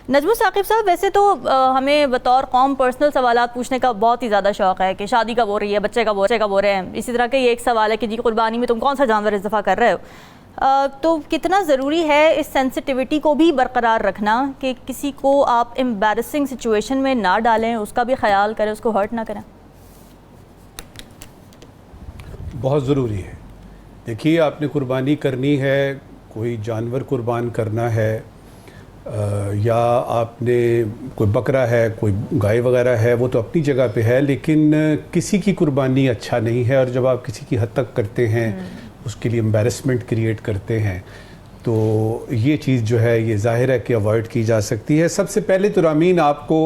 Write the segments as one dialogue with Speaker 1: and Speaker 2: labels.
Speaker 1: نجم ثاقب صاحب، ویسے تو ہمیں بطور قوم پرسنل سوالات پوچھنے کا بہت ہی زیادہ شوق ہے کہ شادی کب ہو رہی ہے، بچے کب ہو رہے ہیں. اسی طرح کا یہ ایک سوال ہے کہ جی قربانی میں تم کون سا جانور اضافہ کر رہے ہو. تو کتنا ضروری ہے اس سینسٹیوٹی کو بھی برقرار رکھنا کہ کسی کو آپ امبیرسنگ سچویشن میں نہ ڈالیں، اس کا بھی خیال کریں، اس کو ہرٹ نہ کریں؟
Speaker 2: بہت ضروری ہے. دیکھیے، آپ نے قربانی کرنی ہے، کوئی جانور قربان کرنا ہے یا آپ نے کوئی بکرا ہے، کوئی گائے وغیرہ ہے، وہ تو اپنی جگہ پہ ہے، لیکن کسی کی قربانی اچھا نہیں ہے. اور جب آپ کسی کی حد تک کرتے ہیں، اس کے لیے امبیرسمنٹ کریٹ کرتے ہیں، تو یہ چیز جو ہے یہ ظاہر ہے کہ اوائڈ کی جا سکتی ہے. سب سے پہلے تو رامین، آپ کو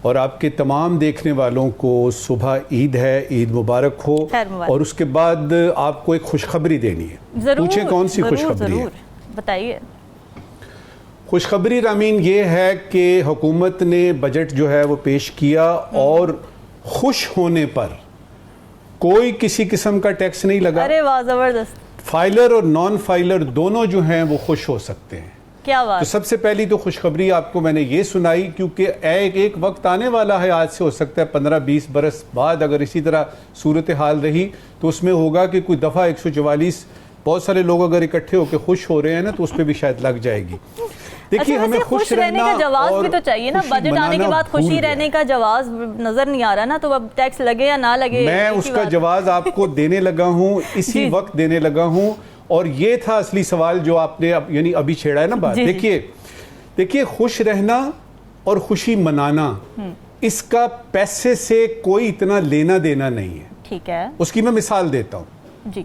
Speaker 2: اور آپ کے تمام دیکھنے والوں کو صبح عید ہے، عید مبارک ہو. اور اس کے بعد آپ کو ایک خوشخبری دینی ہے. پوچھیں کون سی خوشخبری ہے؟
Speaker 1: بتائیے.
Speaker 2: خوشخبری رامین یہ ہے کہ حکومت نے بجٹ جو ہے وہ پیش کیا، اور خوش ہونے پر کوئی کسی قسم کا ٹیکس نہیں لگا.
Speaker 1: ارے واہ، زبردست.
Speaker 2: فائلر اور نان فائلر دونوں جو ہیں وہ خوش ہو سکتے ہیں.
Speaker 1: کیا بات.
Speaker 2: تو سب سے پہلی تو خوشخبری آپ کو میں نے یہ سنائی، کیونکہ ایک وقت آنے والا ہے، آج سے ہو سکتا ہے 15-20 برس بعد اگر اسی طرح صورتحال رہی تو اس میں ہوگا کہ کوئی دفعہ 144 بہت سارے لوگ اگر اکٹھے ہو کے خوش ہو رہے ہیں نا، تو اس پہ بھی شاید لگ جائے گی. دیکھیے، ہمیں خوش
Speaker 1: رہنے کا جواز بھی تو چاہیے نا. بجٹ آنے کے بعد خوشی رہنے کا جواز نظر نہیں آ رہا نا، تو اب ٹیکس لگے یا نہ لگے،
Speaker 2: میں اس کا جواز آپ کو دینے لگا ہوں، اسی وقت دینے لگا ہوں. اور یہ تھا اصلی سوال جو آپ نے یعنی ابھی چھیڑا ہے نا بات. دیکھیے، خوش رہنا اور خوشی منانا، اس کا پیسے سے کوئی اتنا لینا دینا نہیں ہے.
Speaker 1: ٹھیک ہے. اس
Speaker 2: کی میں مثال دیتا ہوں.
Speaker 1: جی.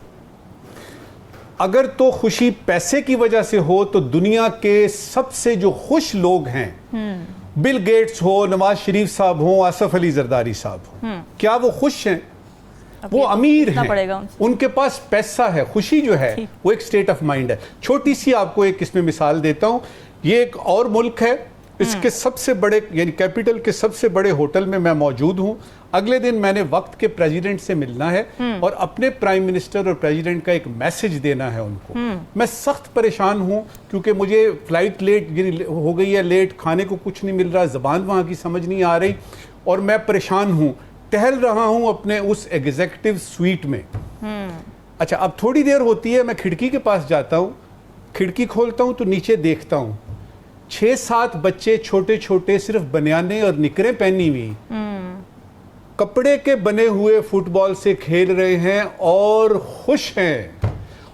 Speaker 2: اگر تو خوشی پیسے کی وجہ سے ہو تو دنیا کے سب سے جو خوش لوگ ہیں، بل گیٹس ہو، نواز شریف صاحب ہوں، آصف علی زرداری صاحب ہوں، کیا وہ خوش ہیں؟ وہ امیر ہیں، ان کے پاس پیسہ ہے. خوشی جو ہے وہ ایک سٹیٹ آف مائنڈ ہے. چھوٹی سی آپ کو ایک اس میں مثال دیتا ہوں. یہ ایک اور ملک ہے، اس کے سب سے بڑے یعنی کیپٹل کے سب سے بڑے ہوٹل میں موجود ہوں. اگلے دن میں نے وقت کے پریزیڈنٹ سے ملنا ہے اور اپنے پرائم منسٹر اور پریزیڈنٹ کا ایک میسج دینا ہے ان کو. میں سخت پریشان ہوں کیونکہ مجھے فلائٹ لیٹ ہو گئی ہے، لیٹ، کھانے کو کچھ نہیں مل رہا، زبان وہاں کی سمجھ نہیں آ رہی، اور میں پریشان ہوں. ٹہل رہا ہوں اپنے اس ایگزیکٹو سویٹ میں. اچھا، اب تھوڑی دیر ہوتی ہے، میں کھڑکی کے پاس جاتا ہوں، کھڑکی کھولتا ہوں تو نیچے دیکھتا ہوں 6-7 بچے چھوٹے چھوٹے، صرف بنیانے اور نکریں پہنی ہوئی، کپڑے کے بنے ہوئے فٹ بال سے کھیل رہے ہیں اور خوش ہیں،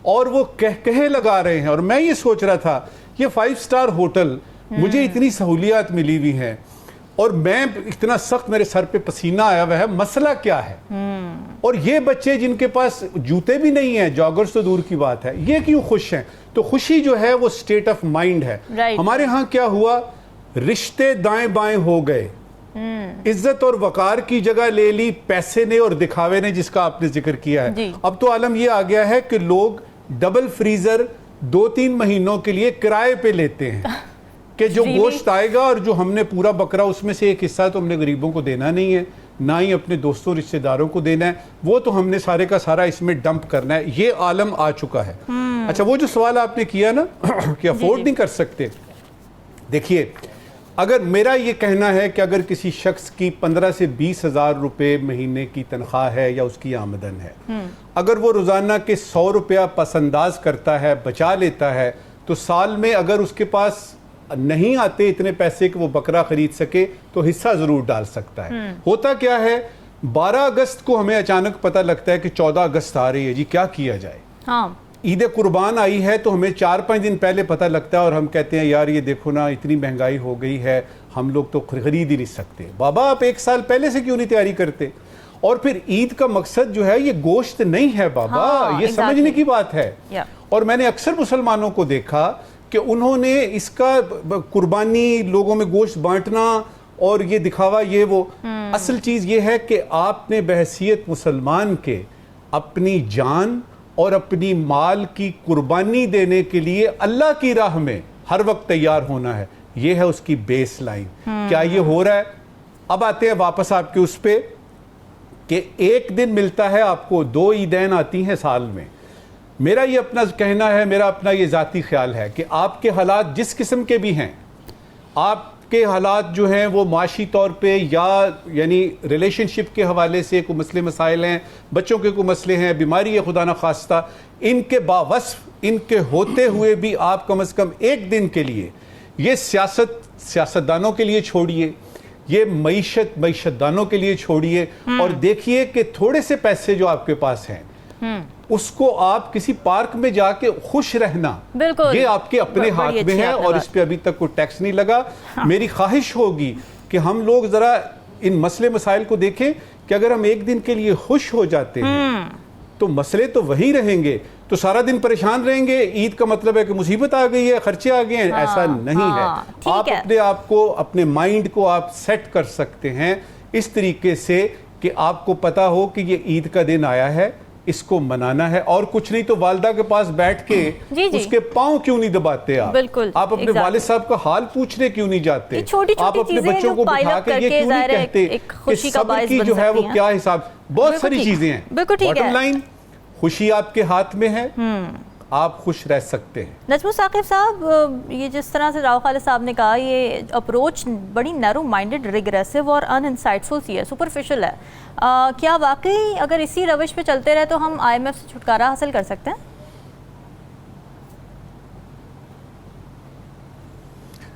Speaker 2: اور وہ کہے لگا رہے ہیں. اور میں یہ سوچ رہا تھا، یہ 5 اسٹار ہوٹل، مجھے اتنی سہولیات ملی ہوئی ہیں، اور میں اتنا سخت میرے سر پہ پسینہ آیا ہوا ہے، مسئلہ کیا ہے؟ اور یہ بچے جن کے پاس جوتے بھی نہیں ہیں، جاگرز تو دور کی بات ہے، یہ کیوں خوش ہیں؟ تو خوشی جو ہے وہ سٹیٹ آف مائنڈ ہے. ہمارے ہاں کیا ہوا؟ رشتے دائیں بائیں ہو گئے، عزت اور وقار کی جگہ لے لی پیسے نے اور دکھاوے نے، جس کا آپ نے ذکر کیا ہے. اب تو عالم یہ آ گیا ہے کہ لوگ ڈبل فریزر 2-3 مہینوں کے لیے کرائے پہ لیتے ہیں کہ جو گوشت آئے گا اور جو ہم نے پورا بکرا، اس میں سے ایک حصہ تو ہم نے غریبوں کو دینا نہیں ہے، نہ ہی اپنے دوستوں رشتہ داروں کو دینا ہے، وہ تو ہم نے سارے کا سارا اس میں ڈمپ کرنا ہے. یہ عالم آ چکا ہے. اچھا، وہ جو سوال آپ نے کیا نا کہ افورڈ نہیں کر سکتے، دیکھیے، اگر میرا یہ کہنا ہے کہ اگر کسی شخص کی 15 سے 20 ہزار روپے مہینے کی تنخواہ ہے یا اس کی آمدن ہے، اگر وہ روزانہ کے 100 روپیہ پس انداز کرتا ہے، بچا لیتا ہے، تو سال میں اگر اس کے پاس نہیں آتے اتنے پیسے کہ وہ بکرا خرید سکے تو حصہ ضرور ڈال سکتا ہے. ہوتا کیا ہے، 12 اگست کو ہمیں اچانک پتہ لگتا ہے کہ 14 اگست آ رہی ہے، جی کیا کیا جائے. عید قربان آئی ہے تو ہمیں 4-5 دن پہلے پتہ لگتا ہے اور ہم کہتے ہیں یار یہ دیکھو نا، اتنی مہنگائی ہو گئی ہے، ہم لوگ تو خرید ہی نہیں سکتے. بابا، آپ 1 سال پہلے سے کیوں نہیں تیاری کرتے؟ اور پھر عید کا مقصد جو ہے یہ گوشت نہیں ہے بابا، یہ سمجھنے کی بات ہے. اور میں نے اکثر مسلمانوں کو دیکھا کہ انہوں نے اس کا قربانی، لوگوں میں گوشت بانٹنا اور یہ دکھاوا، یہ وہ. اصل چیز یہ ہے کہ آپ نے بحیثیت مسلمان کے اپنی جان اور اپنی مال کی قربانی دینے کے لیے اللہ کی راہ میں ہر وقت تیار ہونا ہے. یہ ہے اس کی بیس لائن. کیا یہ ہو رہا ہے؟ اب آتے ہیں واپس آپ کے اس پہ کہ ایک دن ملتا ہے آپ کو، 2 عیدین آتی ہیں سال میں. میرا یہ اپنا کہنا ہے، میرا اپنا یہ ذاتی خیال ہے کہ آپ کے حالات جس قسم کے بھی ہیں، آپ کے حالات جو ہیں وہ معاشی طور پہ یا یعنی ریلیشن شپ کے حوالے سے کوئی مسئلے مسائل ہیں، بچوں کے کوئی مسئلے ہیں، بیماری ہے خدا نخواستہ، ان کے باوصف ان کے ہوتے ہوئے بھی آپ کم از کم ایک دن کے لیے یہ سیاستدانوں کے لیے چھوڑیے، یہ معیشت دانوں کے لیے چھوڑیے، اور دیکھیے کہ تھوڑے سے پیسے جو آپ کے پاس ہیں اس کو آپ کسی پارک میں جا کے خوش رہنا،
Speaker 1: بالکل
Speaker 2: یہ آپ کے اپنے ہاتھ میں ہے، اور اس پہ ابھی تک کوئی ٹیکس نہیں لگا۔ میری خواہش ہوگی کہ ہم لوگ ذرا ان مسئلے مسائل کو دیکھیں کہ اگر ہم ایک دن کے لیے خوش ہو جاتے ہیں تو مسئلے تو وہی رہیں گے، تو سارا دن پریشان رہیں گے۔ عید کا مطلب ہے کہ مصیبت آ گئی ہے، خرچے آ گئے ہیں، ایسا نہیں ہے۔ آپ اپنے آپ کو، اپنے مائنڈ کو آپ سیٹ کر سکتے ہیں اس طریقے سے کہ آپ کو پتا ہو کہ یہ عید کا دن آیا ہے، اس کو منانا ہے، اور کچھ نہیں تو والدہ کے پاس بیٹھ کے اس کے پاؤں کیوں نہیں دباتے آپ؟ آپ اپنے والد صاحب کا حال پوچھنے کیوں نہیں جاتے؟ آپ اپنے بچوں کو بٹھا کے یہ کیوں نہیں کہتے کہ صبر کی جو ہے وہ کیا حساب؟ بہت ساری چیزیں ہیں۔ باٹم لائن خوشی آپ کے ہاتھ میں ہے، آپ خوش رہ سکتے ہیں۔
Speaker 1: نجم ثاقب صاحب، یہ جس طرح سے راؤ خالد صاحب نے کہا، یہ اپروچ بڑی نیرو مائنڈڈ، ریگریسو اور ان انسائٹفل سی ہے، سپرفیشل ہے۔ کیا واقعی اگر اسی روش پہ چلتے رہے تو ہم آئی ایم ایف سے چھٹکارا حاصل کر سکتے ہیں؟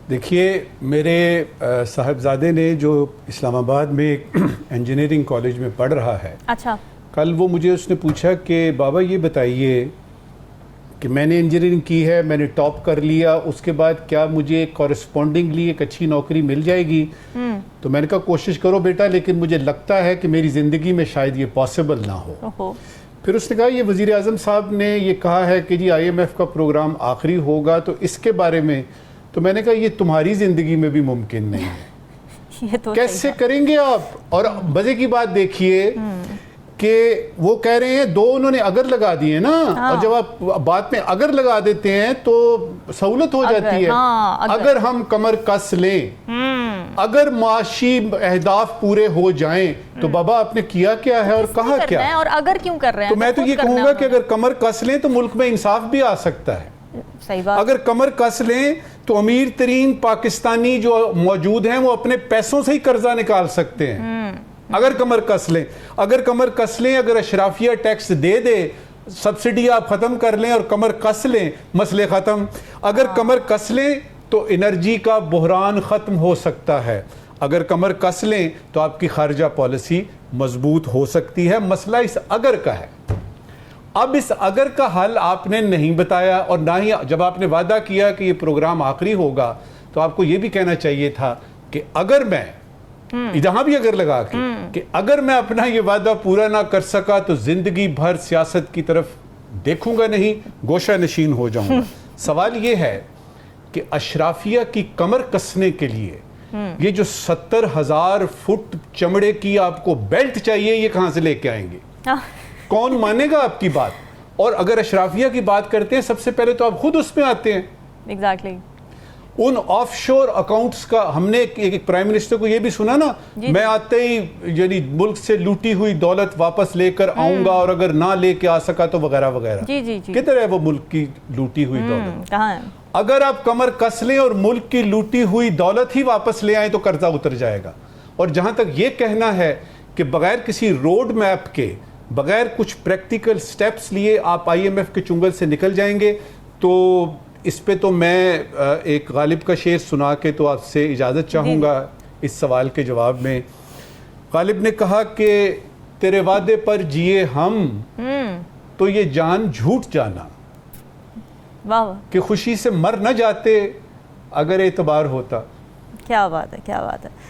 Speaker 2: دیکھیے، میرے صاحبزادے نے جو اسلام آباد میں ایک انجینئرنگ کالج میں پڑھ رہا ہے،
Speaker 1: اچھا،
Speaker 2: کل وہ مجھے اس نے پوچھا کہ بابا یہ بتائیے کہ میں نے انجینئرنگ کی ہے، میں نے ٹاپ کر لیا، اس کے بعد کیا مجھے کورسپونڈنگلی ایک اچھی نوکری مل جائے گی؟ تو میں نے کہا کوشش کرو بیٹا، لیکن مجھے لگتا ہے کہ میری زندگی میں شاید یہ پاسبل نہ ہو۔ پھر اس نے کہا یہ وزیر اعظم صاحب نے یہ کہا ہے کہ جی آئی ایم ایف کا پروگرام آخری ہوگا، تو اس کے بارے میں، تو میں نے کہا یہ تمہاری زندگی میں بھی ممکن نہیں ہے، کیسے کریں گے آپ؟ اور مزے کی بات دیکھیے کہ وہ کہہ رہے ہیں دو انہوں نے اگر لگا دیے نا، اور جب آپ بات میں اگر لگا دیتے ہیں تو سہولت ہو جاتی ہے۔ اگر ہم کمر کس لیں، اگر معاشی اہداف پورے ہو جائیں، تو بابا آپ نے کیا کیا ہے اور کہا کیا ہے؟
Speaker 1: اور اگر کیوں کر رہے ہیں؟
Speaker 2: تو میں تو یہ کہوں گا کہ اگر کمر کس لیں تو ملک میں انصاف بھی آ سکتا ہے۔
Speaker 1: صحیح بات۔
Speaker 2: اگر کمر کس لیں تو امیر ترین پاکستانی جو موجود ہیں وہ اپنے پیسوں سے ہی قرضہ نکال سکتے ہیں، اگر کمر کس لیں۔ اگر کمر کس لیں، اگر اشرافیہ ٹیکس دے دے، سبسڈی آپ ختم کر لیں اور کمر کس لیں، مسئلے ختم۔ اگر کمر کس لیں تو انرجی کا بحران ختم ہو سکتا ہے۔ اگر کمر کس لیں تو آپ کی خارجہ پالیسی مضبوط ہو سکتی ہے۔ مسئلہ اس اگر کا ہے۔ اب اس اگر کا حل آپ نے نہیں بتایا، اور نہ ہی جب آپ نے وعدہ کیا کہ یہ پروگرام آخری ہوگا تو آپ کو یہ بھی کہنا چاہیے تھا کہ اگر میں جہاں بھی اگر لگا کے کہ اگر میں اپنا یہ وعدہ پورا نہ کر سکا تو زندگی بھر سیاست کی طرف دیکھوں گا نہیں، گوشہ نشین ہو جاؤں گا۔ سوال یہ ہے کہ اشرافیہ کی کمر کسنے کے لیے یہ جو 70,000 فٹ چمڑے کی آپ کو بیلٹ چاہیے، یہ کہاں سے لے کے آئیں گے؟ کون مانے گا آپ کی بات؟ اور اگر اشرافیہ کی بات کرتے ہیں، سب سے پہلے تو آپ خود اس میں آتے ہیں۔
Speaker 1: ایگزیکٹلی۔
Speaker 2: ان آف شور اکاؤنٹس کا ہم نے ایک پرائم منسٹر کو یہ بھی سنا نا، میں آتے ہی یعنی ملک سے لوٹی ہوئی دولت واپس لے کر آؤں گا، اور اگر نہ لے کے آ سکا تو وغیرہ وغیرہ۔ کدھر ہے وہ ملک کی لوٹی ہوئی دولت؟
Speaker 1: کہاں ہے؟
Speaker 2: اگر آپ کمر کس لیں اور ملک کی لوٹی ہوئی دولت ہی واپس لے آئیں تو قرضہ اتر جائے گا۔ اور جہاں تک یہ کہنا ہے کہ بغیر کسی روڈ میپ کے، بغیر کچھ پریکٹیکل سٹیپس لیے آپ آئی ایم ایف کے چنگل سے نکل جائیں گے، تو اس پہ تو میں ایک غالب کا شعر سنا کے تو آپ سے اجازت چاہوں گا اس سوال کے جواب میں۔ غالب نے کہا کہ تیرے وعدے پر جیے ہم تو یہ جان جھوٹ جانا، کہ خوشی سے مر نہ جاتے اگر اعتبار ہوتا۔
Speaker 1: کیا بات ہے، کیا بات ہے۔